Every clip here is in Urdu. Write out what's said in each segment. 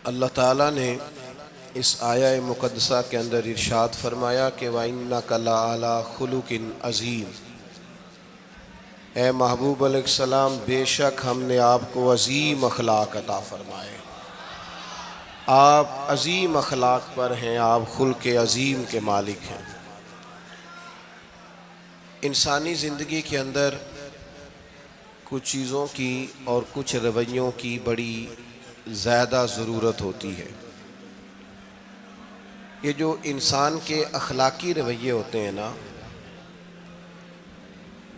اللہ تعالیٰ نے اس آیہ مقدسہ کے اندر ارشاد فرمایا کہ وَإِنَّكَ لَعَلَىٰ خُلُقٍ عَظِيمٍ، اے محبوب علیہ السلام بے شک ہم نے آپ کو عظیم اخلاق عطا فرمائے، آپ عظیم اخلاق پر ہیں، آپ خلق عظیم کے مالک ہیں۔ انسانی زندگی کے اندر کچھ چیزوں کی اور کچھ رویوں کی بڑی زیادہ ضرورت ہوتی ہے۔ یہ جو انسان کے اخلاقی رویے ہوتے ہیں نا،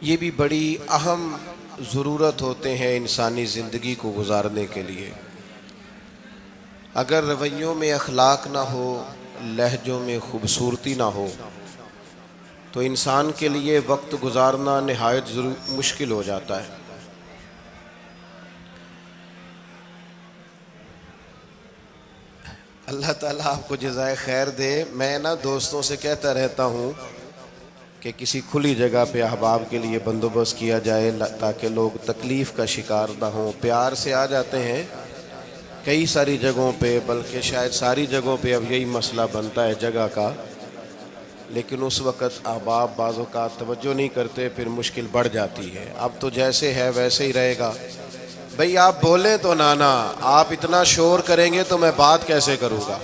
یہ بھی بڑی اہم ضرورت ہوتے ہیں انسانی زندگی کو گزارنے کے لیے۔ اگر رویوں میں اخلاق نہ ہو، لہجوں میں خوبصورتی نہ ہو، تو انسان کے لیے وقت گزارنا نہایت مشکل ہو جاتا ہے۔ اللہ تعالیٰ آپ کو جزائے خیر دے۔ میں دوستوں سے کہتا رہتا ہوں کہ کسی کھلی جگہ پہ احباب کے لیے بندوبست کیا جائے تاکہ لوگ تکلیف کا شکار نہ ہوں۔ پیار سے آ جاتے ہیں کئی ساری جگہوں پہ، بلکہ شاید ساری جگہوں پہ اب یہی مسئلہ بنتا ہے جگہ کا، لیکن اس وقت احباب بعض اوقات توجہ نہیں کرتے، پھر مشکل بڑھ جاتی ہے۔ اب تو جیسے ہے ویسے ہی رہے گا۔ بھئی آپ بولیں تو نانا، آپ اتنا شور کریں گے تو میں بات کیسے کروں گا؟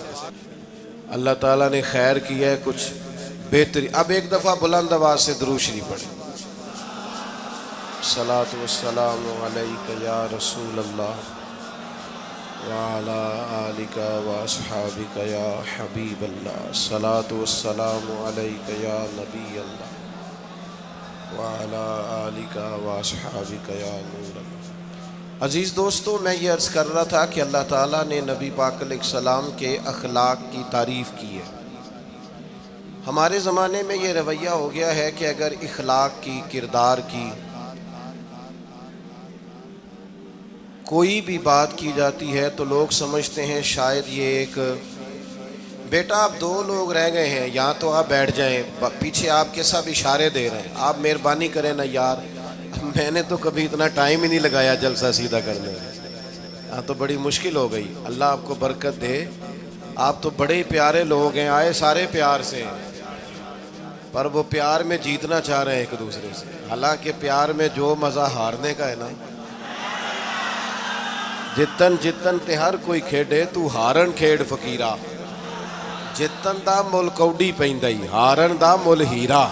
اللہ تعالیٰ نے خیر کیا ہے، کچھ بہتری۔ اب ایک دفعہ بلند آواز سے درود شریف پڑھیں۔ الصلاۃ والسلام علیک یا رسول اللہ وعلی آلک واصحابک یا حبیب اللہ، الصلاۃ والسلام علیک یا نبی اللہ وعلی آلک واصحابک یا نور اللہ۔ عزیز دوستو، میں یہ عرض کر رہا تھا کہ اللہ تعالیٰ نے نبی پاک علیہ السلام کے اخلاق کی تعریف کی ہے۔ ہمارے زمانے میں یہ رویہ ہو گیا ہے کہ اگر اخلاق کی، کردار کی کوئی بھی بات کی جاتی ہے تو لوگ سمجھتے ہیں شاید یہ ایک بیٹا آپ دو لوگ رہ گئے ہیں، یا تو آپ بیٹھ جائیں، پیچھے آپ کے سب اشارے دے رہے ہیں، آپ مہربانی کریں نا یار، میں نے تو کبھی اتنا ٹائم ہی نہیں لگایا جلسہ سیدھا کرنے میں، ہاں تو بڑی مشکل ہو گئی۔ اللہ آپ کو برکت دے، آپ تو بڑے پیارے لوگ ہیں، آئے سارے پیار سے ہیں، پر وہ پیار میں جیتنا چاہ رہے ہیں ایک دوسرے سے، حالانکہ پیار میں جو مزہ ہارنے کا ہے نا، جتن جتن تے ہر کوئی کھیڈے تو ہارن کھیڈ فقیرا، جتن دا مل کوڈی پیندائی ہارن دا مل ہیرا۔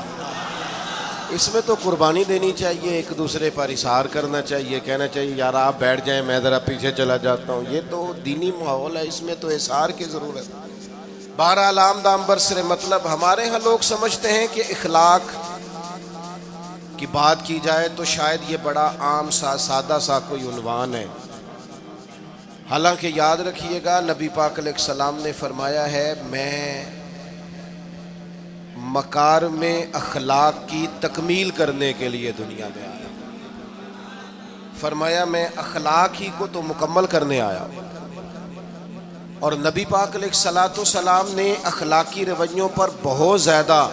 اس میں تو قربانی دینی چاہیے، ایک دوسرے پر اظہار کرنا چاہیے، کہنا چاہیے یار آپ بیٹھ جائیں میں ذرا پیچھے چلا جاتا ہوں۔ یہ تو دینی ماحول ہے، اس میں تو اظہار کی ضرورت ہے۔ بہرحال آمدام برسر مطلب ہمارے ہاں لوگ سمجھتے ہیں کہ اخلاق کی بات کی جائے تو شاید یہ بڑا عام سا سادہ سا کوئی عنوان ہے، حالانکہ یاد رکھیے گا نبی پاک علیہ السلام نے فرمایا ہے میں مکارم اخلاق کی تکمیل کرنے کے لیے دنیا میں آیا، فرمایا میں اخلاق ہی کو تو مکمل کرنے آیا۔ اور نبی پاک علیہ السلام نے اخلاقی رویوں پر بہت زیادہ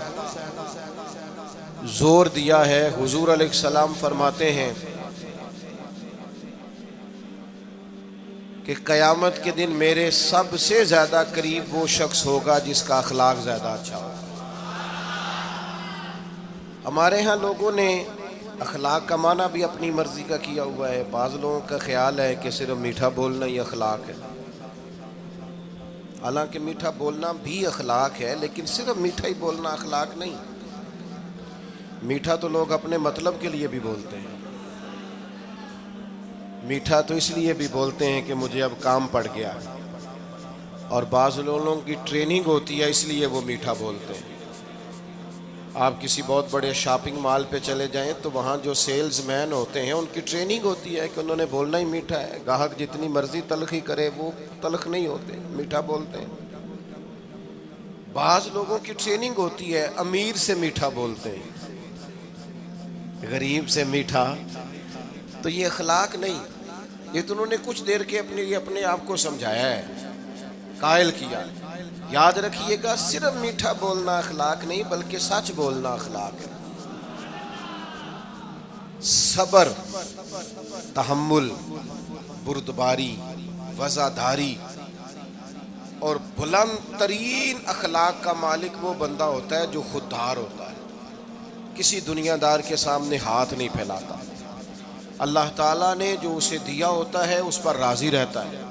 زور دیا ہے۔ حضور علیہ السلام فرماتے ہیں کہ قیامت کے دن میرے سب سے زیادہ قریب وہ شخص ہوگا جس کا اخلاق زیادہ اچھا ہوگا۔ ہمارے ہاں لوگوں نے اخلاق کا معنی بھی اپنی مرضی کا کیا ہوا ہے۔ بعض لوگوں کا خیال ہے کہ صرف میٹھا بولنا ہی اخلاق ہے، حالانکہ میٹھا بولنا بھی اخلاق ہے، لیکن صرف میٹھا ہی بولنا اخلاق نہیں۔ میٹھا تو لوگ اپنے مطلب کے لیے بھی بولتے ہیں، میٹھا تو اس لیے بھی بولتے ہیں کہ مجھے اب کام پڑ گیا، اور بعض لوگوں کی ٹریننگ ہوتی ہے اس لیے وہ میٹھا بولتے ہیں۔ آپ کسی بہت بڑے شاپنگ مال پہ چلے جائیں تو وہاں جو سیلز مین ہوتے ہیں ان کی ٹریننگ ہوتی ہے کہ انہوں نے بولنا ہی میٹھا ہے، گاہک جتنی مرضی تلخی کرے وہ تلخ نہیں ہوتے، میٹھا بولتے ہیں۔ بعض لوگوں کی ٹریننگ ہوتی ہے امیر سے میٹھا بولتے ہیں، غریب سے میٹھا، تو یہ اخلاق نہیں، یہ تو انہوں نے کچھ دیر کے اپنے آپ کو سمجھایا ہے، قائل کیا۔ یاد رکھیے گا صرف میٹھا بولنا اخلاق نہیں بلکہ سچ بولنا اخلاق ہے۔ صبر، تحمل، بردباری، وزاداری، اور بلند ترین اخلاق کا مالک وہ بندہ ہوتا ہے جو خوددار ہوتا ہے، کسی دنیا دار کے سامنے ہاتھ نہیں پھیلاتا، اللہ تعالیٰ نے جو اسے دیا ہوتا ہے اس پر راضی رہتا ہے،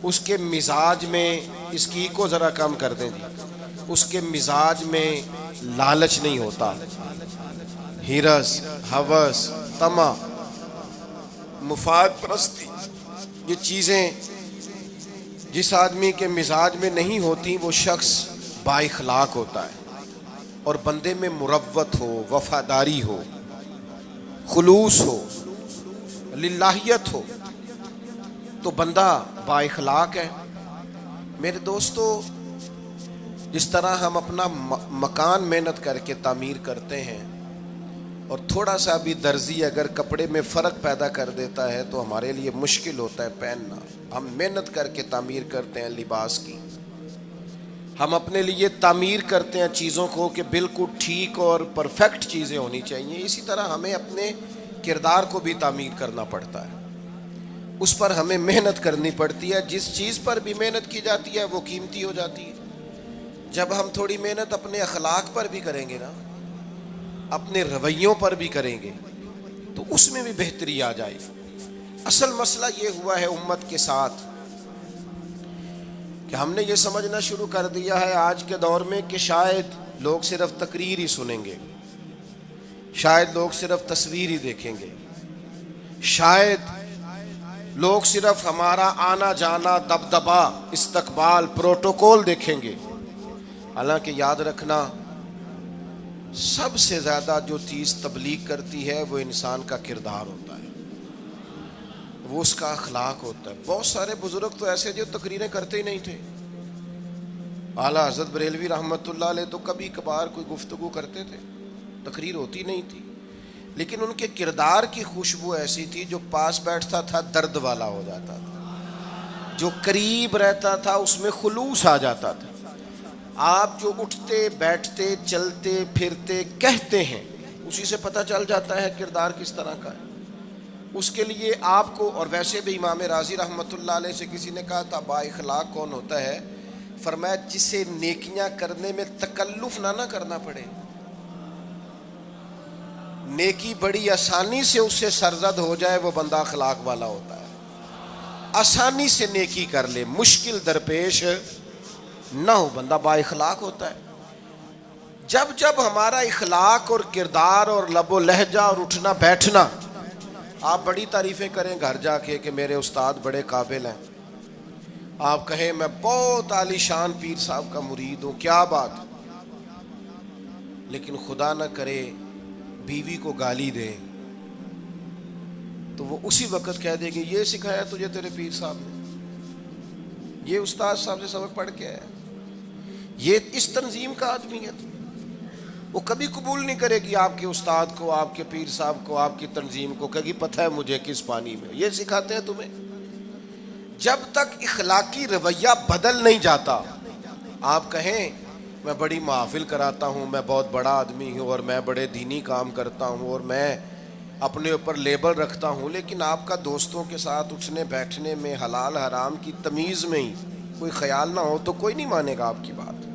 اس کے مزاج میں، اس کی کو ذرا کم کر دیں جی، اس کے مزاج میں لالچ نہیں ہوتا، ہرس، ہوس، طمع، مفاد پرستی، یہ چیزیں جس آدمی کے مزاج میں نہیں ہوتی وہ شخص با اخلاق ہوتا ہے، اور بندے میں مروت ہو، وفاداری ہو، خلوص ہو، للہیت ہو تو بندہ با اخلاق ہے۔ میرے دوستو، جس طرح ہم اپنا مکان محنت کر کے تعمیر کرتے ہیں، اور تھوڑا سا بھی درزی اگر کپڑے میں فرق پیدا کر دیتا ہے تو ہمارے لیے مشکل ہوتا ہے پہننا، ہم محنت کر کے تعمیر کرتے ہیں لباس کی، ہم اپنے لیے تعمیر کرتے ہیں چیزوں کو کہ بالکل ٹھیک اور پرفیکٹ چیزیں ہونی چاہیے، اسی طرح ہمیں اپنے کردار کو بھی تعمیر کرنا پڑتا ہے، اس پر ہمیں محنت کرنی پڑتی ہے، جس چیز پر بھی محنت کی جاتی ہے وہ قیمتی ہو جاتی ہے۔ جب ہم تھوڑی محنت اپنے اخلاق پر بھی کریں گے نا، اپنے رویوں پر بھی کریں گے تو اس میں بھی بہتری آ جائے گی۔ اصل مسئلہ یہ ہوا ہے امت کے ساتھ کہ ہم نے یہ سمجھنا شروع کر دیا ہے آج کے دور میں کہ شاید لوگ صرف تقریر ہی سنیں گے، شاید لوگ صرف تصویر ہی دیکھیں گے، شاید لوگ صرف ہمارا آنا جانا، دبدبا، استقبال، پروٹوکول دیکھیں گے۔ حالانکہ یاد رکھنا، سب سے زیادہ جو چیز تبلیغ کرتی ہے وہ انسان کا کردار ہوتا ہے، وہ اس کا اخلاق ہوتا ہے۔ بہت سارے بزرگ تو ایسے جو تقریریں کرتے ہی نہیں تھے، اعلیٰ حضرت بریلوی رحمۃ اللہ علیہ تو کبھی کبھار کوئی گفتگو کرتے تھے، تقریر ہوتی نہیں تھی، لیکن ان کے کردار کی خوشبو ایسی تھی جو پاس بیٹھتا تھا درد والا ہو جاتا تھا، جو قریب رہتا تھا اس میں خلوص آ جاتا تھا۔ آپ جو اٹھتے بیٹھتے چلتے پھرتے کہتے ہیں اسی سے پتہ چل جاتا ہے کردار کس طرح کا ہے۔ اس کے لیے آپ کو، اور ویسے بھی امام راضی رحمۃ اللہ علیہ سے کسی نے کہا تھا با اخلاق کون ہوتا ہے؟ فرمایا جسے نیکیاں کرنے میں تکلف نہ کرنا پڑے، نیکی بڑی آسانی سے اس سے سرزد ہو جائے، وہ بندہ اخلاق والا ہوتا ہے۔ آسانی سے نیکی کر لے، مشکل درپیش نہ ہو، بندہ با اخلاق ہوتا ہے۔ جب جب ہمارا اخلاق اور کردار اور لب و لہجہ اور اٹھنا بیٹھنا، آپ بڑی تعریفیں کریں گھر جا کے کہ میرے استاد بڑے قابل ہیں، آپ کہیں میں بہت عالی شان پیر صاحب کا مرید ہوں، کیا بات، لیکن خدا نہ کرے بیوی کو گالی دے تو وہ اسی وقت کہہ دے گی یہ سکھایا تجھے تیرے پیر صاحب نے، یہ استاد صاحب سے سبق پڑھ کے آیا، یہ اس تنظیم کا آدمی ہے۔ وہ کبھی قبول نہیں کرے گی آپ کے استاد کو، آپ کے پیر صاحب کو، آپ کی تنظیم کو، کہے گی پتہ ہے مجھے کس پانی میں یہ سکھاتے ہیں تمہیں۔ جب تک اخلاقی رویہ بدل نہیں جاتا، آپ کہیں میں بڑی محافل کراتا ہوں، میں بہت بڑا آدمی ہوں اور میں بڑے دینی کام کرتا ہوں اور میں اپنے اوپر لیبل رکھتا ہوں، لیکن آپ کا دوستوں کے ساتھ اٹھنے بیٹھنے میں حلال حرام کی تمیز میں ہی کوئی خیال نہ ہو تو کوئی نہیں مانے گا آپ کی بات۔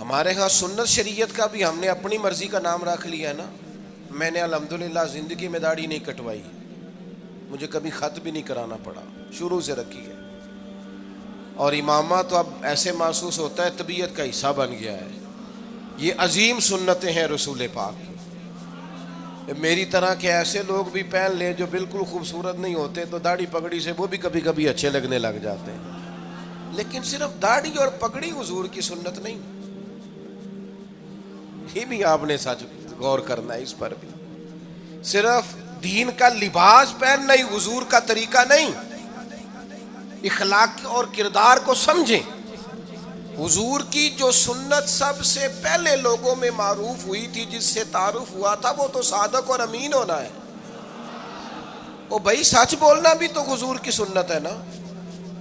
ہمارے ہاں سنت شریعت کا بھی ہم نے اپنی مرضی کا نام رکھ لیا ہے نا۔ میں نے الحمدللہ زندگی میں داڑھی نہیں کٹوائی، مجھے کبھی خط بھی نہیں کرانا پڑا، شروع سے رکھی ہے، اور امامہ تو اب ایسے محسوس ہوتا ہے طبیعت کا حصہ بن گیا ہے۔ یہ عظیم سنتیں ہیں رسول پاک کی۔ میری طرح کے ایسے لوگ بھی پہن لیں جو بالکل خوبصورت نہیں ہوتے تو داڑھی پگڑی سے وہ بھی کبھی کبھی اچھے لگنے لگ جاتے ہیں، لیکن صرف داڑھی اور پگڑی حضور کی سنت نہیں، یہ بھی آپ نے سچ غور کرنا ہے اس پر بھی۔ صرف دین کا لباس پہننا ہی حضور کا طریقہ نہیں، اخلاق اور کردار کو سمجھیں۔ حضور کی جو سنت سب سے پہلے لوگوں میں معروف ہوئی تھی، جس سے تعارف ہوا تھا، وہ تو صادق اور امین ہونا ہے۔ او بھائی سچ بولنا بھی تو حضور کی سنت ہے نا،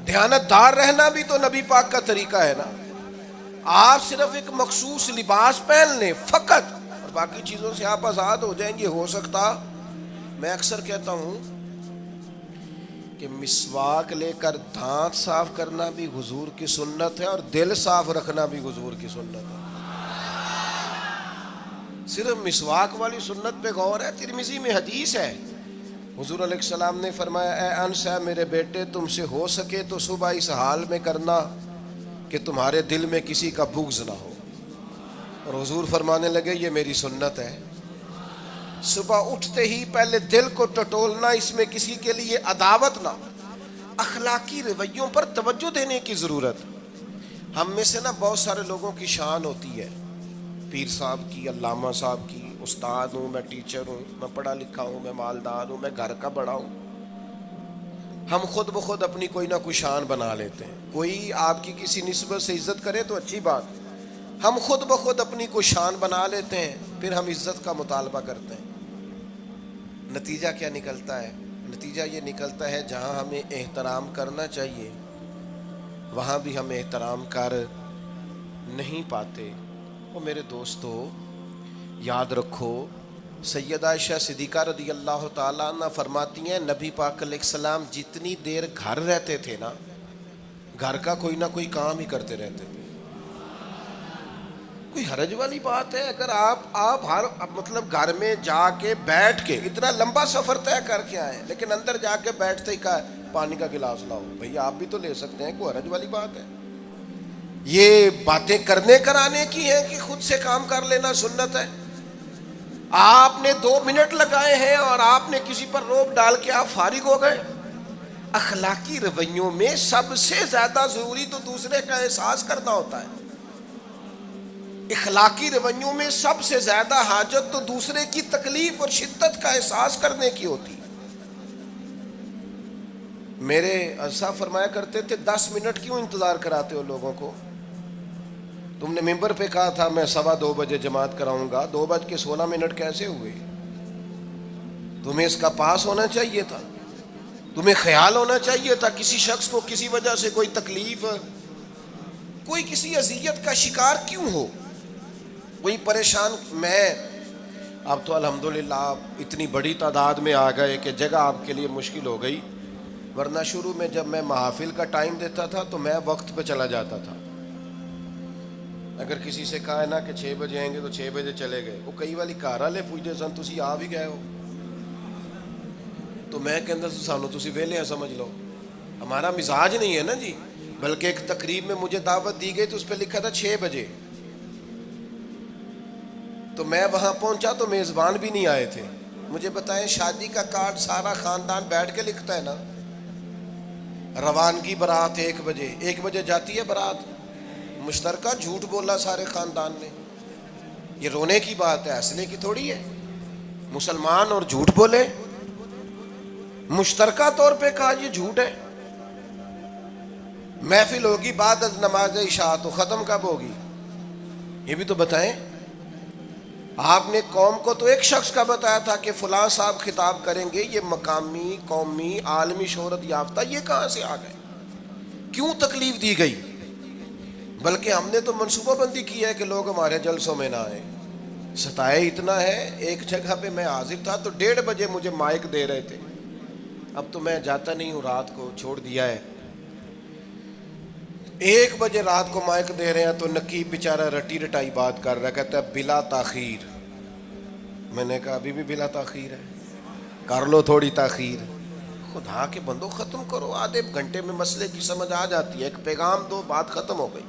دیانت دار رہنا بھی تو نبی پاک کا طریقہ ہے نا۔ آپ صرف ایک مخصوص لباس پہن لیں فقط اور باقی چیزوں سے آپ آزاد ہو جائیں گے۔ ہو سکتا، میں اکثر کہتا ہوں کہ مسواک لے کر دانت صاف کرنا بھی حضور کی سنت ہے اور دل صاف رکھنا بھی حضور کی سنت ہے. صرف مسواک والی سنت پہ غور ہے. ترمذی میں حدیث ہے, حضور علیہ السلام نے فرمایا اے انس ہے میرے بیٹے, تم سے ہو سکے تو صبح اس حال میں کرنا کہ تمہارے دل میں کسی کا بغض نہ ہو. اور حضور فرمانے لگے یہ میری سنت ہے. صبح اٹھتے ہی پہلے دل کو ٹٹولنا, اس میں کسی کے لیے عداوت نہ. اخلاقی رویوں پر توجہ دینے کی ضرورت. ہم میں سے نا بہت سارے لوگوں کی شان ہوتی ہے, پیر صاحب کی, علامہ صاحب کی, استاد ہوں, میں ٹیچر ہوں, میں پڑھا لکھا ہوں, میں مالدار ہوں, میں گھر کا بڑا ہوں. ہم خود بخود اپنی کوئی نہ کوئی شان بنا لیتے ہیں. کوئی آپ کی کسی نسبت سے عزت کرے تو اچھی بات, ہم خود بخود اپنی کوئی شان بنا لیتے ہیں, پھر ہم عزت کا مطالبہ کرتے ہیں. نتیجہ کیا نکلتا ہے؟ نتیجہ یہ نکلتا ہے جہاں ہمیں احترام کرنا چاہیے وہاں بھی ہم احترام کر نہیں پاتے. اور میرے دوستو یاد رکھو, سیدہ عائشہ صدیقہ رضی اللہ تعالیٰ عنہ فرماتی ہیں نبی پاک علیہ السلام جتنی دیر گھر رہتے تھے نا, گھر کا کوئی نہ کوئی کام ہی کرتے رہتے تھے. کوئی حرج والی بات ہے اگر آپ ہر مطلب گھر میں جا کے بیٹھ کے اتنا لمبا سفر طے کر کے آئے لیکن اندر جا کے بیٹھتے ہی کہا پانی کا گلاس لاؤ. بھئی آپ بھی تو لے سکتے ہیں, کوئی حرج والی بات ہے؟ یہ باتیں کرنے کرانے کی ہیں کہ خود سے کام کر لینا سنت ہے؟ آپ نے 2 منٹ لگائے ہیں اور آپ نے کسی پر روب ڈال کے آپ فارغ ہو گئے. اخلاقی رویوں میں سب سے زیادہ ضروری تو دوسرے کا احساس کرنا ہوتا ہے. اخلاقی رویوں میں سب سے زیادہ حاجت تو دوسرے کی تکلیف اور شدت کا احساس کرنے کی ہوتی. میرے صاحب فرمایا کرتے تھے 10 منٹ کیوں انتظار کراتے ہو لوگوں کو؟ تم نے ممبر پہ کہا تھا میں 2:15 بجے جماعت کراؤں گا, 2:16 کیسے ہوئے؟ تمہیں اس کا پاس ہونا چاہیے تھا, تمہیں خیال ہونا چاہیے تھا کسی شخص کو کسی وجہ سے کوئی تکلیف, کوئی کسی اذیت کا شکار کیوں ہو, کوئی پریشان. میں اب تو الحمدللہ آپ اتنی بڑی تعداد میں آ گئے کہ جگہ آپ کے لیے مشکل ہو گئی, ورنہ شروع میں جب میں محافل کا ٹائم دیتا تھا تو میں وقت پہ چلا جاتا تھا. اگر کسی سے کہا ہے نا کہ 6 بجے آئیں گے تو 6 بجے چلے گئے. وہ کئی والی گھر والے پوچھتے سن تسی آ بھی گئے ہو, تو میں کہندا سانو تسی ویلے ہیں سمجھ لو. ہمارا مزاج نہیں ہے نا جی. بلکہ ایک تقریب میں مجھے دعوت دی گئی تو اس پہ لکھا تھا 6 بجے, تو میں وہاں پہنچا تو میزبان بھی نہیں آئے تھے. مجھے بتائیں شادی کا کارڈ سارا خاندان بیٹھ کے لکھتا ہے نا, روانگی برات 1 بجے, 1 بجے جاتی ہے برات, مشترکہ جھوٹ بولا سارے خاندان نے. یہ رونے کی بات ہے, ہنسنے کی تھوڑی ہے. مسلمان اور جھوٹ بولے, مشترکہ طور پہ کہا یہ جھوٹ ہے. محفل ہوگی بعد از نماز عشاء, تو ختم کب ہوگی یہ بھی تو بتائیں. آپ نے قوم کو تو ایک شخص کا بتایا تھا کہ فلاں صاحب خطاب کریں گے, یہ مقامی, قومی, عالمی شہرت یافتہ, یہ کہاں سے آ گئے؟ کیوں تکلیف دی گئی؟ بلکہ ہم نے تو منصوبہ بندی کی ہے کہ لوگ ہمارے جلسوں میں نہ آئیں. ستائے اتنا ہے, ایک جگہ پہ میں حاضر تھا تو 1:30 بجے مجھے مائک دے رہے تھے. اب تو میں جاتا نہیں ہوں, رات کو چھوڑ دیا ہے. 1 بجے رات کو مائک دے رہے ہیں تو نقیب بیچارہ رٹی رٹائی بات کر رہا ہے, کہتا ہے بلا تاخیر. میں نے کہا ابھی بھی بلا تاخیر ہے, کر لو تھوڑی تاخیر. خدا کے بندو ختم کرو, آدھے گھنٹے میں مسئلے کی سمجھ آ جاتی ہے, ایک پیغام دو, بات ختم ہو گئی.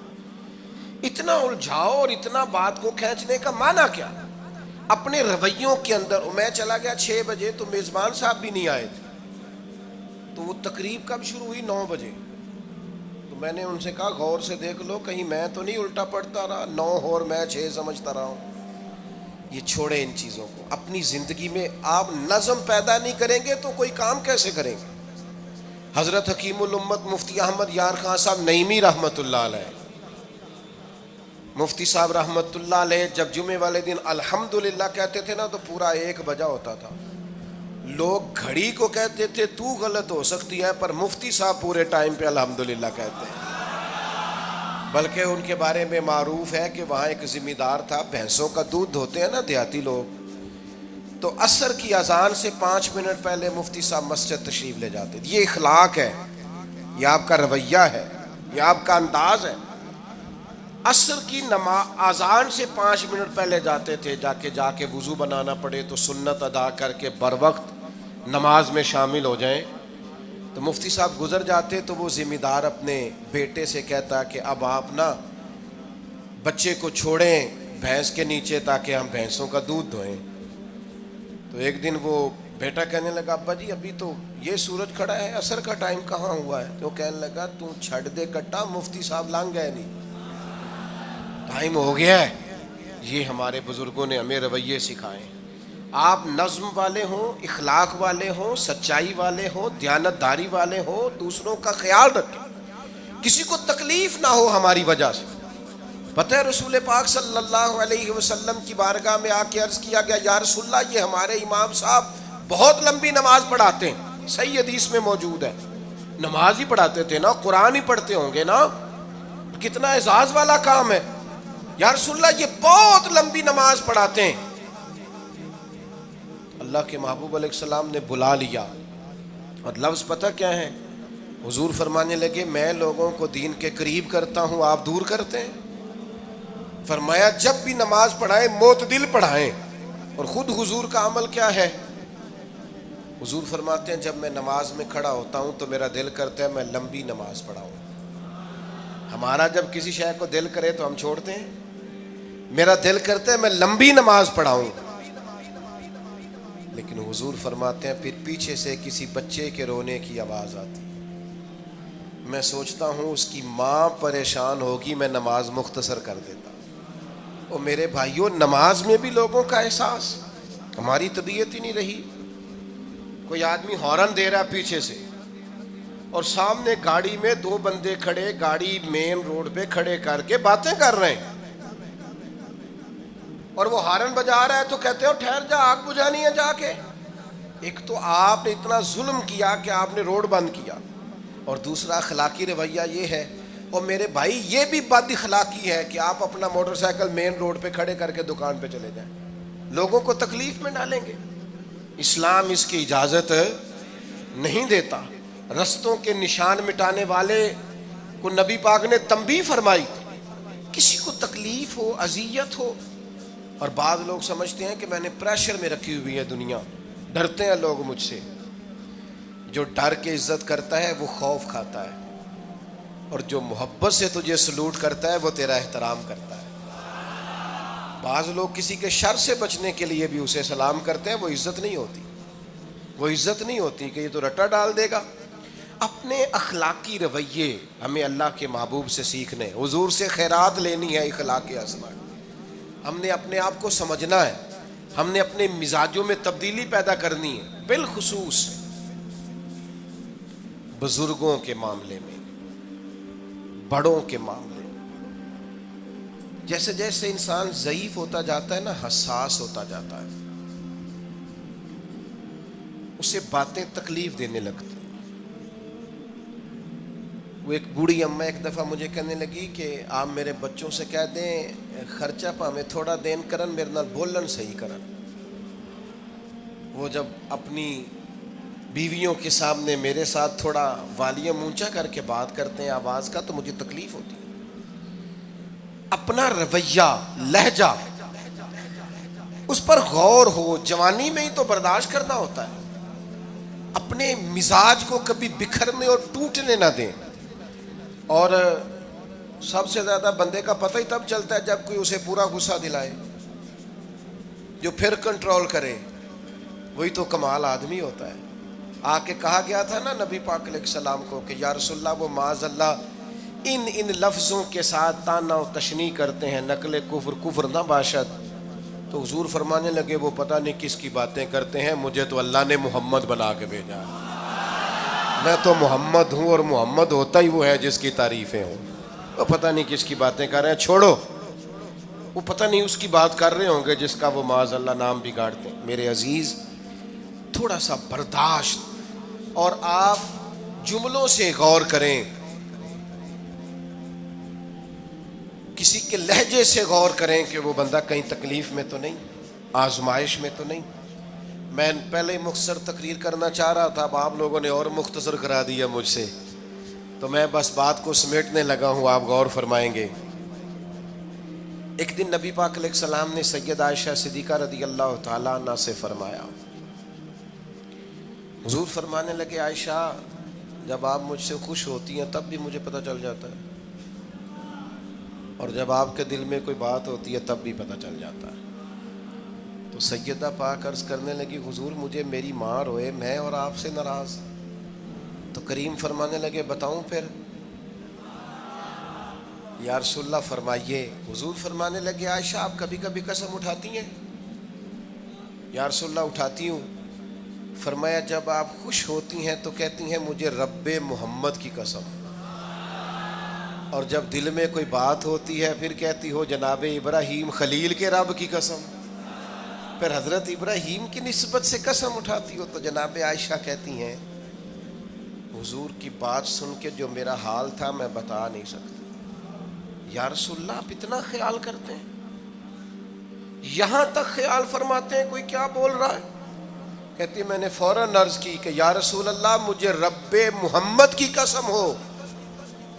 اتنا الجھاؤ اور اتنا بات کو کھینچنے کا معنی کیا؟ اپنے رویوں کے اندر. میں چلا گیا 6 بجے تو میزبان صاحب بھی نہیں آئے تھے, تو وہ تقریب کب شروع ہوئی؟ 9 بجے. تو میں نے ان سے کہا غور سے دیکھ لو کہیں میں تو نہیں الٹا پڑتا رہا, 9 اور میں 6 سمجھتا رہا ہوں. یہ چھوڑے ان چیزوں کو. اپنی زندگی میں آپ نظم پیدا نہیں کریں گے تو کوئی کام کیسے کریں گے؟ حضرت حکیم الامت مفتی احمد یار خان صاحب نعیمی رحمۃ اللہ علیہ, مفتی صاحب رحمۃ اللہ علیہ, جب جمعے والے دن الحمدللہ کہتے تھے نا تو پورا 1 بجا ہوتا تھا. لوگ گھڑی کو کہتے تھے تو غلط ہو سکتی ہے, پر مفتی صاحب پورے ٹائم پہ الحمدللہ کہتے ہیں. بلکہ ان کے بارے میں معروف ہے کہ وہاں ایک ذمہ دار تھا, بھینسوں کا دودھ دھوتے ہیں نا دیہاتی لوگ, تو عصر کی اذان سے 5 منٹ پہلے مفتی صاحب مسجد تشریف لے جاتے تھے. یہ اخلاق ہے, یہ آپ کا رویہ ہے, یہ آپ کا انداز ہے. عصر کی اذان سے 5 منٹ پہلے جاتے تھے, جا کے وضو بنانا پڑے تو سنت ادا کر کے بر وقت نماز میں شامل ہو جائیں. تو مفتی صاحب گزر جاتے تو وہ ذمہ دار اپنے بیٹے سے کہتا کہ اب آپ نا بچے کو چھوڑیں بھینس کے نیچے تاکہ ہم بھینسوں کا دودھ دھوئیں. تو ایک دن وہ بیٹا کہنے لگا ابا جی ابھی تو یہ سورج کھڑا ہے, عصر کا ٹائم کہاں ہوا ہے؟ تو کہنے لگا تو چھڑ دے کٹا, مفتی صاحب لانگ گئے نہیں, ٹائم ہو گیا ہے. یہ ہمارے بزرگوں نے ہمیں رویے سکھائے. آپ نظم والے ہوں, اخلاق والے ہوں, سچائی والے ہوں, دیانت داری والے ہوں, دوسروں کا خیال رکھیں, کسی کو تکلیف نہ ہو ہماری وجہ سے. پتہ ہے رسول پاک صلی اللہ علیہ وسلم کی بارگاہ میں آ کے عرض کیا گیا یا رسول اللہ یہ ہمارے امام صاحب بہت لمبی نماز پڑھاتے ہیں. صحیح حدیث میں موجود ہے, نماز ہی پڑھاتے تھے نا, قرآن ہی پڑھتے ہوں گے نا, کتنا اعزاز والا کام ہے. یا رسول اللہ یہ بہت لمبی نماز پڑھاتے ہیں. اللہ کے محبوب علیہ السلام نے بلا لیا, اور لفظ پتہ کیا ہے؟ حضور فرمانے لگے میں لوگوں کو دین کے قریب کرتا ہوں, آپ دور کرتے ہیں. فرمایا جب بھی نماز پڑھائیں معتدل پڑھائیں. اور خود حضور کا عمل کیا ہے؟ حضور فرماتے ہیں جب میں نماز میں کھڑا ہوتا ہوں تو میرا دل کرتا ہے میں لمبی نماز پڑھاؤں. ہمارا جب کسی شے کو دل کرے تو ہم چھوڑتے ہیں, میرا دل کرتا ہے میں لمبی نماز پڑھاؤں. لیکن حضور فرماتے ہیں پھر پیچھے سے کسی بچے کے رونے کی آواز آتی, میں سوچتا ہوں اس کی ماں پریشان ہوگی, میں نماز مختصر کر دیتا. اور میرے بھائیوں نماز میں بھی لوگوں کا احساس, ہماری طبیعت ہی نہیں رہی. کوئی آدمی ہارن دے رہا پیچھے سے اور سامنے گاڑی میں 2 بندے کھڑے, گاڑی مین روڈ پہ کھڑے کر کے باتیں کر رہے ہیں, اور وہ ہارن بجا رہا ہے تو کہتے ہو ٹھہر جا, آگ بجھانی ہے جا کے. ایک تو آپ نے اتنا ظلم کیا کہ آپ نے روڈ بند کیا, اور دوسرا اخلاقی رویہ یہ ہے. اور میرے بھائی یہ بھی بد اخلاقی ہے کہ آپ اپنا موٹر سائیکل مین روڈ پہ کھڑے کر کے دکان پہ چلے جائیں, لوگوں کو تکلیف میں ڈالیں گے. اسلام اس کی اجازت نہیں دیتا. رستوں کے نشان مٹانے والے کو نبی پاک نے تنبیہ فرمائی, کسی کو تکلیف ہو, اذیت ہو. اور بعض لوگ سمجھتے ہیں کہ میں نے پریشر میں رکھی ہوئی ہے دنیا, ڈرتے ہیں لوگ مجھ سے. جو ڈر کے عزت کرتا ہے وہ خوف کھاتا ہے, اور جو محبت سے تجھے سلوٹ کرتا ہے وہ تیرا احترام کرتا ہے. بعض لوگ کسی کے شر سے بچنے کے لیے بھی اسے سلام کرتے ہیں, وہ عزت نہیں ہوتی, وہ عزت نہیں ہوتی کہ یہ تو رٹا ڈال دے گا. اپنے اخلاقی رویے ہمیں اللہ کے محبوب سے سیکھنے, حضور سے خیرات لینی ہے, اخلاق حسنہ. ہم نے اپنے آپ کو سمجھنا ہے, ہم نے اپنے مزاجوں میں تبدیلی پیدا کرنی ہے, بالخصوص بزرگوں کے معاملے میں, بڑوں کے معاملے میں. جیسے جیسے انسان ضعیف ہوتا جاتا ہے نا, حساس ہوتا جاتا ہے, اسے باتیں تکلیف دینے لگتی. وہ ایک بوڑھی اماں ایک دفعہ مجھے کہنے لگی کہ آپ میرے بچوں سے کہہ دیں خرچہ پامیں تھوڑا دین کرن, میرے نال بولن صحیح کرن. وہ جب اپنی بیویوں کے سامنے میرے ساتھ تھوڑا والیوم اونچا کر کے بات کرتے ہیں آواز کا, تو مجھے تکلیف ہوتی ہے. اپنا رویہ, لہجہ, اس پر غور ہو. جوانی میں ہی تو برداشت کرنا ہوتا ہے. اپنے مزاج کو کبھی بکھرنے اور ٹوٹنے نہ دیں. اور سب سے زیادہ بندے کا پتہ ہی تب چلتا ہے جب کوئی اسے پورا غصہ دلائے, جو پھر کنٹرول کرے, وہی تو کمال آدمی ہوتا ہے. آ کے کہا گیا تھا نا نبی پاک علیہ السلام کو کہ یا رسول اللہ وہ معاذ اللہ ان لفظوں کے ساتھ تانا و تشنیع کرتے ہیں, نقل کفر نہ باشد. تو حضور فرمانے لگے وہ پتہ نہیں کس کی باتیں کرتے ہیں, مجھے تو اللہ نے محمد بنا کے بھیجا ہے, میں تو محمد ہوں, اور محمد ہوتا ہی وہ ہے جس کی تعریفیں ہوں. وہ پتہ نہیں کس کی باتیں کر رہے ہیں, چھوڑو. وہ پتہ نہیں اس کی بات کر رہے ہوں گے جس کا وہ معاذ اللہ نام بگاڑتے ہیں. میرے عزیز تھوڑا سا برداشت, اور آپ جملوں سے غور کریں, کسی کے لہجے سے غور کریں کہ وہ بندہ کہیں تکلیف میں تو نہیں, آزمائش میں تو نہیں. میں پہلے مختصر تقریر کرنا چاہ رہا تھا، اب آپ لوگوں نے اور مختصر کرا دیا مجھ سے، تو میں بس بات کو سمیٹنے لگا ہوں، آپ غور فرمائیں گے۔ ایک دن نبی پاک علیہ السلام نے سید عائشہ صدیقہ رضی اللہ تعالیٰ عنہ سے فرمایا، حضور فرمانے لگے عائشہ جب آپ مجھ سے خوش ہوتی ہیں تب بھی مجھے پتہ چل جاتا ہے، اور جب آپ کے دل میں کوئی بات ہوتی ہے تب بھی پتہ چل جاتا ہے۔ تو سیدہ پاک عرض کرنے لگی حضور مجھے میری ماں روئے میں اور آپ سے ناراض، تو کریم فرمانے لگے بتاؤں پھر؟ یا رسول اللہ فرمائیے۔ حضور فرمانے لگے عائشہ آپ کبھی کبھی قسم اٹھاتی ہیں؟ یا رسول اللہ اٹھاتی ہوں۔ فرمایا جب آپ خوش ہوتی ہیں تو کہتی ہیں مجھے رب محمد کی قسم، اور جب دل میں کوئی بات ہوتی ہے پھر کہتی ہو جناب ابراہیم خلیل کے رب کی قسم، پھر حضرت ابراہیم کی نسبت سے قسم اٹھاتی ہو۔ تو جناب عائشہ کہتی ہیں حضور کی بات سن کے جو میرا حال تھا میں بتا نہیں سکتی۔ یا رسول اللہ آپ اتنا خیال کرتے ہیں، یہاں تک خیال فرماتے ہیں کوئی کیا بول رہا ہے؟ کہتی میں نے فوراً عرض کی کہ یا رسول اللہ مجھے رب محمد کی قسم ہو،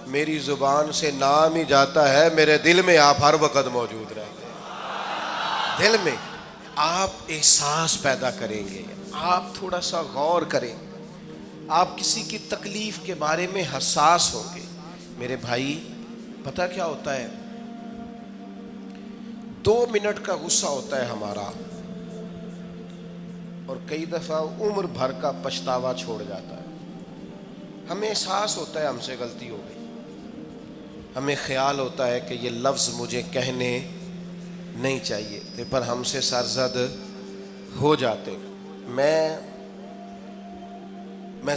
میری زبان سے نام ہی جاتا ہے میرے دل میں آپ ہر وقت موجود رہتے ہیں۔ دل میں آپ احساس پیدا کریں گے، آپ تھوڑا سا غور کریں، آپ کسی کی تکلیف کے بارے میں حساس ہوں گے۔ میرے بھائی پتہ کیا ہوتا ہے، 2 منٹ کا غصہ ہوتا ہے ہمارا، اور کئی دفعہ عمر بھر کا پچھتاوا چھوڑ جاتا ہے۔ ہمیں احساس ہوتا ہے ہم سے غلطی ہو گئی، ہمیں خیال ہوتا ہے کہ یہ لفظ مجھے کہنے نہیں چاہیے تھے، پر ہم سے سرزد ہو جاتے۔ میں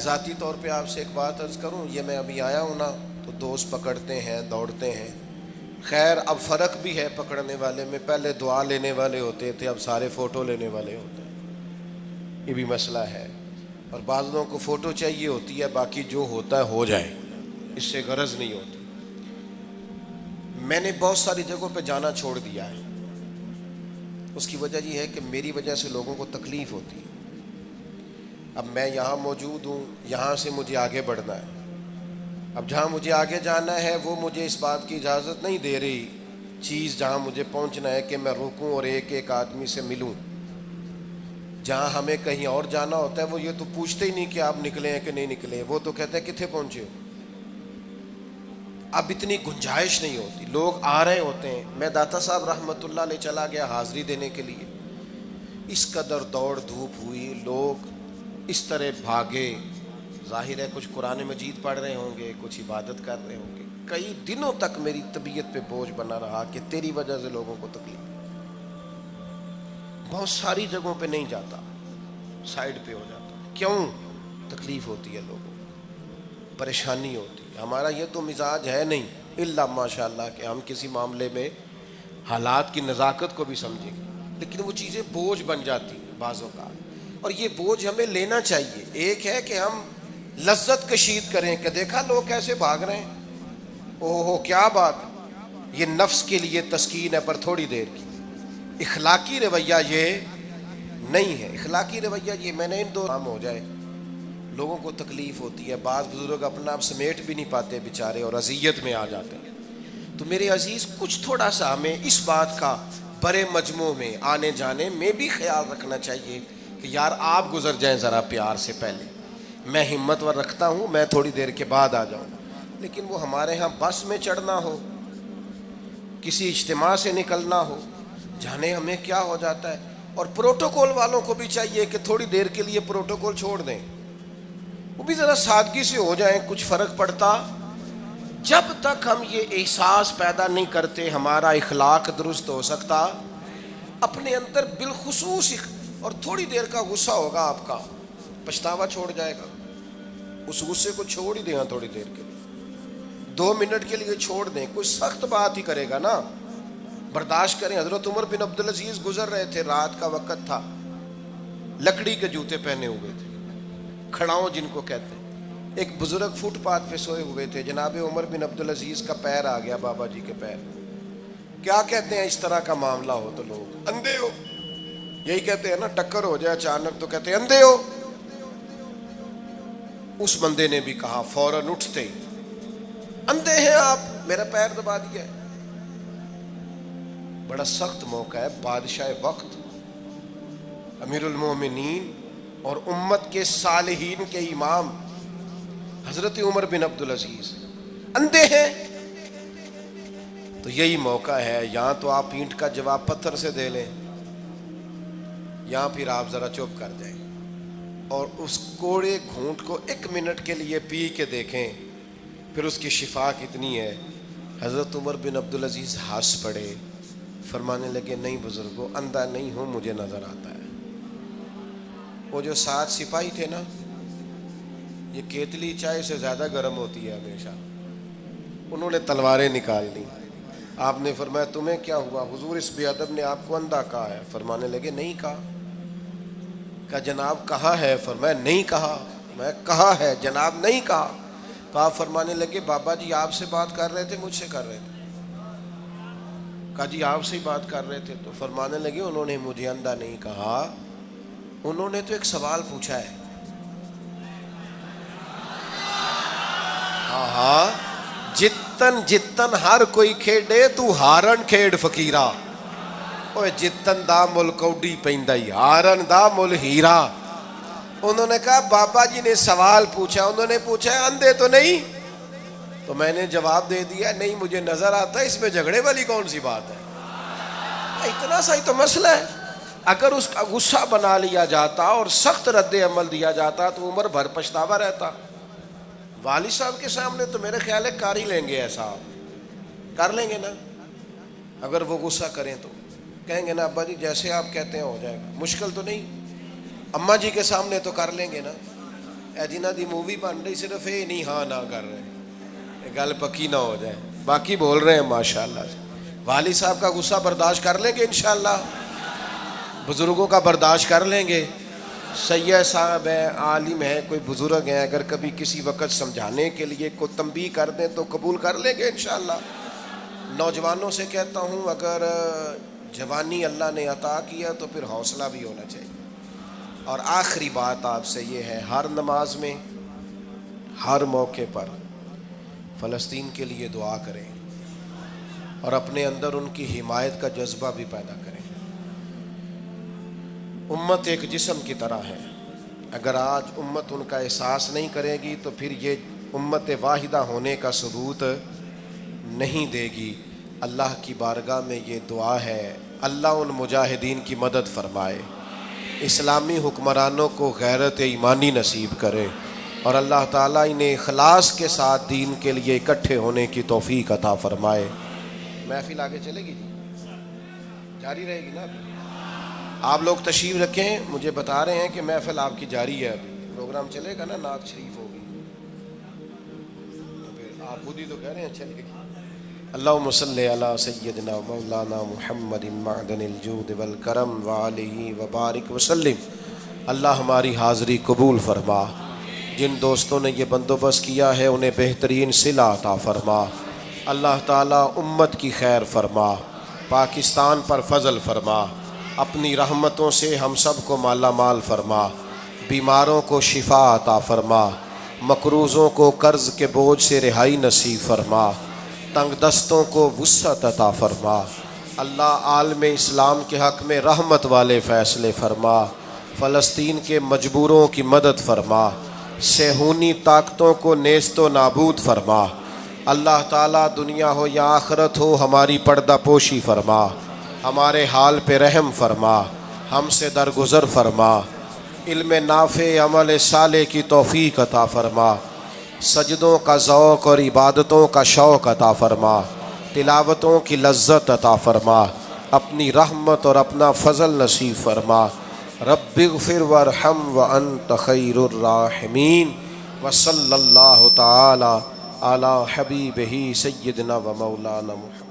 ذاتی طور پہ آپ سے ایک بات عرض کروں، یہ میں ابھی آیا ہوں نا تو دوست پکڑتے ہیں دوڑتے ہیں، خیر اب فرق بھی ہے پکڑنے والے میں، پہلے دعا لینے والے ہوتے تھے اب سارے فوٹو لینے والے ہوتے ہیں، یہ بھی مسئلہ ہے۔ اور بعض لوگوں کو فوٹو چاہیے ہوتی ہے، باقی جو ہوتا ہے ہو جائے، اس سے غرض نہیں ہوتی۔ میں نے بہت ساری جگہوں پہ جانا چھوڑ دیا ہے، اس کی وجہ یہ ہے کہ میری وجہ سے لوگوں کو تکلیف ہوتی ہے۔ اب میں یہاں موجود ہوں، یہاں سے مجھے آگے بڑھنا ہے، اب جہاں مجھے آگے جانا ہے وہ مجھے اس بات کی اجازت نہیں دے رہی چیز جہاں مجھے پہنچنا ہے کہ میں رکوں اور ایک ایک آدمی سے ملوں۔ جہاں ہمیں کہیں اور جانا ہوتا ہے وہ یہ تو پوچھتے ہی نہیں کہ آپ نکلے ہیں کہ نہیں نکلے، وہ تو کہتے ہیں کتنے پہنچے ہو۔ اب اتنی گنجائش نہیں ہوتی، لوگ آ رہے ہوتے ہیں۔ میں داتا صاحب رحمۃ اللہ علیہ چلا گیا حاضری دینے کے لیے، اس قدر دوڑ دھوپ ہوئی، لوگ اس طرح بھاگے، ظاہر ہے کچھ قرآن مجید پڑھ رہے ہوں گے، کچھ عبادت کر رہے ہوں گے۔ کئی دنوں تک میری طبیعت پہ بوجھ بنا رہا کہ تیری وجہ سے لوگوں کو تکلیف۔ بہت ساری جگہوں پہ نہیں جاتا، سائڈ پہ ہو جاتا۔ کیوں؟ تکلیف ہوتی ہے لوگوں کو، پریشانی ہوتی ہے۔ ہمارا یہ تو مزاج ہے نہیں الا ماشاء اللہ کہ ہم کسی معاملے میں حالات کی نزاکت کو بھی سمجھیں گے، لیکن وہ چیزیں بوجھ بن جاتی ہیں بعض اوقات، اور یہ بوجھ ہمیں لینا چاہیے۔ ایک ہے کہ ہم لذت کشید کریں کہ دیکھا لوگ کیسے بھاگ رہے ہیں، اوہ کیا بات، یہ نفس کے لیے تسکین ہے پر تھوڑی دیر کی۔ اخلاقی رویہ یہ نہیں ہے، اخلاقی رویہ یہ میں نے ان دو کام ہو جائے، لوگوں کو تکلیف ہوتی ہے، بعض بزرگ اپنا آپ سمیٹ بھی نہیں پاتے بیچارے اور اذیت میں آ جاتے ہیں۔ تو میرے عزیز کچھ تھوڑا سا ہمیں اس بات کا بڑے مجموع میں آنے جانے میں بھی خیال رکھنا چاہیے کہ یار آپ گزر جائیں ذرا پیار سے پہلے، میں ہمت ور رکھتا ہوں میں تھوڑی دیر کے بعد آ جاؤں۔ لیکن وہ ہمارے ہاں بس میں چڑھنا ہو، کسی اجتماع سے نکلنا ہو، جانے ہمیں کیا ہو جاتا ہے۔ اور پروٹوکول والوں کو بھی چاہیے کہ تھوڑی دیر کے لیے پروٹوکول چھوڑ دیں، وہ بھی ذرا سادگی سے ہو جائیں، کچھ فرق پڑتا۔ جب تک ہم یہ احساس پیدا نہیں کرتے ہمارا اخلاق درست ہو سکتا، اپنے اندر بالخصوص اور تھوڑی دیر کا غصہ ہوگا آپ کا، پچھتاوا چھوڑ جائے گا، اس غصے کو چھوڑ ہی دیں تھوڑی دیر کے لیے، 2 منٹ کے لیے چھوڑ دیں، کوئی سخت بات ہی کرے گا نا برداشت کریں۔ حضرت عمر بن عبدالعزیز گزر رہے تھے، رات کا وقت تھا، لکڑی کے جوتے پہنے ہوئے تھے، کھڑاؤں جن کو کہتے ہیں۔ ایک بزرگ فٹ پاتھ پہ سوئے ہوئے تھے، جناب عمر بن عبدالعزیز کا پیر آ گیا بابا جی کے پیر۔ کیا کہتے ہیں اس طرح کا معاملہ ہو تو لوگ اندھے ہو یہی کہتے ہیں نا، ٹکر ہو جائے اچانک تو کہتے ہیں اندھے ہو. اس بندے نے بھی کہا فوراً اٹھتے ہی، اندھے ہیں آپ، میرا پیر دبا دیا ہے. بڑا سخت موقع ہے. بادشاہ وقت، امیر المومنین اور امت کے صالحین کے امام حضرت عمر بن عبدالعزیز اندھے ہیں. تو یہی موقع ہے، یہاں تو آپ اینٹ کا جواب پتھر سے دے لیں، یہاں پھر آپ ذرا چپ کر جائیں اور اس کوڑے گھونٹ کو 1 منٹ کے لیے پی کے دیکھیں، پھر اس کی شفا کتنی ہے. حضرت عمر بن عبدالعزیز ہنس پڑے، فرمانے لگے نہیں بزرگو، اندھا نہیں ہوں، مجھے نظر آتا ہے. وہ جو 7 سپاہی تھے نا، یہ کیتلی چائے سے زیادہ گرم ہوتی ہے ہمیشہ، انہوں نے تلواریں نکال لی. آپ نے فرمایا تمہیں کیا ہوا؟ حضور اس بے ادب نے آپ کو اندھا کہا ہے. فرمانے لگے نہیں کہا. کہا جناب کہا ہے. فرمایا نہیں کہا. میں کہا ہے جناب نہیں کہا. تو آپ فرمانے لگے بابا جی آپ سے بات کر رہے تھے مجھ سے کر رہے تھے؟ کہا جی آپ سے ہی بات کر رہے تھے. تو فرمانے لگے انہوں نے مجھے اندھا نہیں کہا، انہوں نے تو ایک سوال پوچھا ہے. ہاں جتن جتن ہر کوئی کھیڈے تو ہارن کھیڈ فقیرا، اوے جتن دا مل کوڈی پیندا ہی ہارن دا مل ہیرا. انہوں نے کہا بابا جی نے سوال پوچھا، انہوں نے پوچھا ہے اندھے تو نہیں؟ تو میں نے جواب دے دیا نہیں مجھے نظر آتا ہے، اس میں جھگڑے والی کون سی بات ہے؟ اتنا سا ہی تو مسئلہ ہے. اگر اس کا غصہ بنا لیا جاتا اور سخت رد عمل دیا جاتا تو عمر بھر پچھتاوا رہتا. والد صاحب کے سامنے تو میرے خیال ہے کر ہی لیں گے، ایسا کر لیں گے نا. اگر وہ غصہ کریں تو کہیں گے نا ابا جی جیسے آپ کہتے ہیں ہو جائے گا، مشکل تو نہیں. اماں جی کے سامنے تو کر لیں گے نا. اے جنہ دی مووی بن رہی صرف یہ نہیں ہاں نہ کر رہے، یہ گل پکی نہ ہو جائے، باقی بول رہے ہیں ماشاءاللہ سے. والد صاحب کا غصہ برداشت کر لیں گے انشاءاللہ، بزرگوں کا برداشت کر لیں گے. سید صاحب ہیں، عالم ہیں، کوئی بزرگ ہیں، اگر کبھی کسی وقت سمجھانے کے لیے کوئی تنبیہ کر دیں تو قبول کر لیں گے انشاءاللہ. نوجوانوں سے کہتا ہوں اگر جوانی اللہ نے عطا کیا تو پھر حوصلہ بھی ہونا چاہیے. اور آخری بات آپ سے یہ ہے، ہر نماز میں ہر موقع پر فلسطین کے لیے دعا کریں اور اپنے اندر ان کی حمایت کا جذبہ بھی پیدا کریں. امت ایک جسم کی طرح ہے، اگر آج امت ان کا احساس نہیں کرے گی تو پھر یہ امت واحدہ ہونے کا ثبوت نہیں دے گی. اللہ کی بارگاہ میں یہ دعا ہے، اللہ ان مجاہدین کی مدد فرمائے، اسلامی حکمرانوں کو غیرت ایمانی نصیب کرے، اور اللہ تعالیٰ انہیں اخلاص کے ساتھ دین کے لیے اکٹھے ہونے کی توفیق عطا فرمائے. محفل آگے چلے گی جی، جاری رہے گی نا؟ آپ لوگ تشریف رکھیں، مجھے بتا رہے ہیں کہ محفل آپ کی جاری ہے، ابھی پروگرام چلے گا نا، نعت شریف ہوگی تو پھر آپ خود ہی تو کہہ رہے ہیں چلے گی. اللہم صلی علی سیدنا مولانا محمد معدن الجود والکرم وآلہ وبارک وسلم. اللہ ہماری حاضری قبول فرما. جن دوستوں نے یہ بندوبست کیا ہے انہیں بہترین صلہ عطا فرما. اللہ تعالیٰ امت کی خیر فرما، پاکستان پر فضل فرما، اپنی رحمتوں سے ہم سب کو مالا مال فرما، بیماروں کو شفا عطا فرما، مقروضوں کو قرض کے بوجھ سے رہائی نصیب فرما، تنگ دستوں کو وسعت عطا فرما. اللہ عالم اسلام کے حق میں رحمت والے فیصلے فرما، فلسطین کے مجبوروں کی مدد فرما، صہیونی طاقتوں کو نیست و نابود فرما. اللہ تعالیٰ دنیا ہو یا آخرت ہو ہماری پردہ پوشی فرما، ہمارے حال پہ رحم فرما، ہم سے درگزر فرما، علم نافع عمل صالح کی توفیق عطا فرما، سجدوں کا ذوق اور عبادتوں کا شوق عطا فرما، تلاوتوں کی لذت عطا فرما، اپنی رحمت اور اپنا فضل نصیب فرما. رب اغفر وارحم وانت خیر الراحمین. وصلی اللہ تعالی علی حبیبہ سیدنا و مولانا محمد.